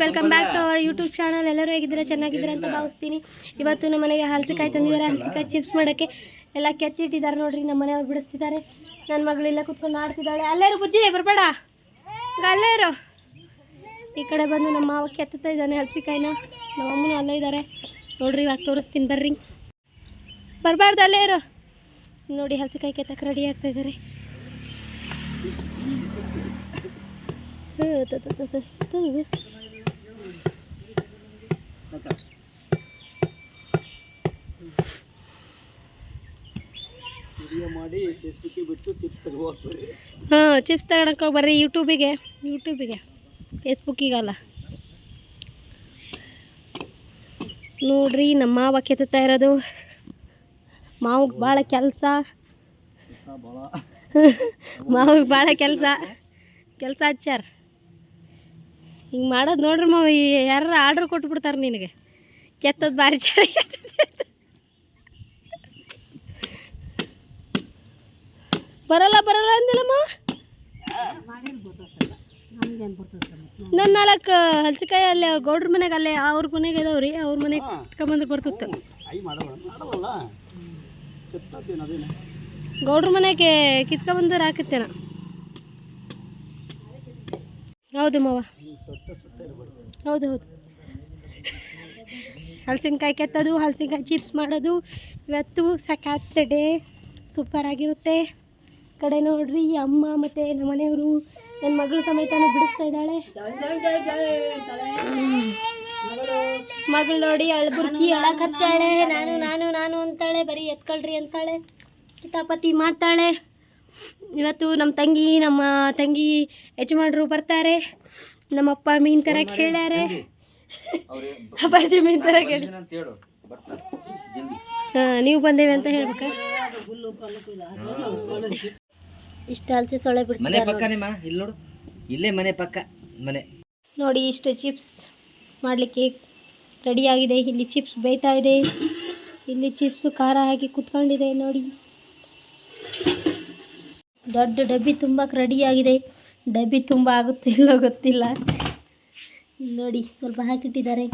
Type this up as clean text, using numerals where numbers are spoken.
Welcome back to our YouTube channel. ಎಲ್ಲರೂ ಹೇಗಿದ್ದೀರಾ? ಚೆನ್ನಾಗಿದ್ದೀರಾ ಅಂತ ಭಾವಿಸ್ತೀನಿ. ಇವತ್ತು ನಮ್ಮ ಮನೆಗೆ ಹಲಸಿಕಾಯಿ ತಂದಿದ್ದಾರೆ. ಹಲಸಿಕಾಯಿ ಚಿಪ್ಸ್ ಮಾಡೋಕ್ಕೆ ಎಲ್ಲ ಕೆತ್ತಿಟ್ಟಿದ್ದಾರೆ ನೋಡ್ರಿ. ನಮ್ಮ ಮನೆಯವ್ರು ಬಿಡಿಸ್ತಿದ್ದಾರೆ. ನನ್ನ ಮಗಳಿಲ್ಲ ಕುತ್ಕೊಂಡು ಆಡ್ತಿದ್ದಾಳೆ. ಅಲ್ಲೇರು ಬುಜ್ಜಿ, ಬರಬೇಡ, ಅಲ್ಲೇರು. ಈ ಕಡೆ ಬಂದು ನಮ್ಮ ಮಾವ ಕೆತ್ತುತ್ತಾ ಇದ್ದಾನೆ ಹಲಸಿಕಾಯಿನ. ನಮ್ಮ ಅಮ್ಮನೂ ಅಲ್ಲೇ ಇದ್ದಾರೆ ನೋಡ್ರಿ. ಇವಾಗ ತೋರಿಸ್ತೀನಿ ಬರ್ರಿ. ಬರಬಾರ್ದು, ಅಲ್ಲೇ ಇರೋ. ನೋಡಿ ಹಲಸಿಕಾಯಿ ಕೆತ್ತಕ್ಕೆ ರೆಡಿ ಆಗ್ತಾ ಇದ್ದಾರೆ. ಚಿಪ್ಸ್ ತಗೊಳಕ್ಕೆ ಬರ್ರಿ ಯೂಟ್ಯೂಬಿಗೆ, ಫೇಸ್ಬುಕ್ಕಿಗಲ್ಲ ನೋಡ್ರಿ. ನಮ್ಮ ಮಾವ ಕೆತ್ತುತ್ತಾ ಇರೋದು. ಮಾವಿಗೆ ಭಾಳ ಕೆಲಸ, ಮಾವಿಗೆ ಭಾಳ ಕೆಲಸ ಹಚ್ಚಾರ. ಹಿಂಗೆ ಮಾಡೋದು ನೋಡ್ರಿ ಮಾವ. ಯಾರು ಆರ್ಡ್ರ್ ಕೊಟ್ಬಿಡ್ತಾರೆ ನಿನಗೆ. ಕೆತ್ತೋದು ಭಾರಿ ಚೆನ್ನಾಗಿ ಬರಲ್ಲ ಅಂದಿಲ್ಲ ಮಾವ. ನನ್ನ 4 ಹಲಸಿಕಾಯಿ ಅಲ್ಲೇ ಗೌಡ್ರ ಮನೆಗೆ, ಅಲ್ಲೇ ಅವ್ರ ಮನೆಗೆ ಇದಾವ್ರಿ. ಅವ್ರ ಮನೆಗೆ ಕಿತ್ಕೊಂಬಂದ್ರೆ ಬರ್ತಿತ್ತು. ಗೌಡ್ರ ಮನೆಗೆ ಕಿತ್ಕೊಂಬಂದ್ರೆ ಹಾಕತ್ತೇನ. ಹೌದು ಮಾವ, ಹೌದು. ಹಲಸಿನಕಾಯಿ ಕೆತ್ತೋದು, ಹಲಸಿನಕಾಯಿ ಚಿಪ್ಸ್ ಮಾಡೋದು ಇವತ್ತು ಸಖತ್ ಡೇ. ಸೂಪರ್ ಆಗಿರುತ್ತೆ. ಕಡೆ ನೋಡ್ರಿ ಅಮ್ಮ ಮತ್ತು ನಮ್ಮ ಮನೆಯವರು, ನನ್ನ ಮಗಳು ಸಮೇತನೂ ಬಿಡಿಸ್ತಾ ಇದ್ದಾಳೆ. ಮಗಳು ನೋಡಿ ಅಳ್ಬುರ್ಕಿ ಅಳಕತ್ತಾಳೆ. ನಾನು ಅಂತಾಳೆ. ಬರೀ ಎತ್ಕೊಳ್ರಿ ಅಂತಾಳೆ. ಕಿತಾಪತಿ ಮಾಡ್ತಾಳೆ. ಇವತ್ತು ನಮ್ಮ ತಂಗಿ ಯಜಮಾನರು ಬರ್ತಾರೆ. ನಮ್ಮಪ್ಪ ಮೀನು ತರಕ್ಕೆ ಹೇಳ್ಯಾರೆ. ಅಪ್ಪಾಜಿ ಮೀನು ತರಕ್ಕೆ ಹೇಳಿ. ನೀವು ಬಂದೇವೆ ಅಂತ ಹೇಳ್ಬೇಕ. ಇಷ್ಟು ಹಲಸಿ ಸೊಳ್ಳೆ ಬಿಡಿಸ್ತಾರೆ ನೋಡಿ. ಇಷ್ಟು ಚಿಪ್ಸ್ ಮಾಡಲಿಕ್ಕೆ ರೆಡಿಯಾಗಿದೆ. ಇಲ್ಲಿ ಚಿಪ್ಸ್ ಬೇಯ್ತಾ ಇದೆ. ಇಲ್ಲಿ ಚಿಪ್ಸು ಖಾರ ಹಾಕಿ ಕುತ್ಕೊಂಡಿದೆ ನೋಡಿ. ದೊಡ್ಡ ಡಬ್ಬಿ ತುಂಬಕ್ಕೆ ರೆಡಿಯಾಗಿದೆ. ಡಬ್ಬಿ ತುಂಬ ಆಗುತ್ತಿಲ್ಲ ಗೊತ್ತಿಲ್ಲ ನೋಡಿ. ಸ್ವಲ್ಪ ಹಾಕಿಟ್ಟಿದ್ದಾರೆ.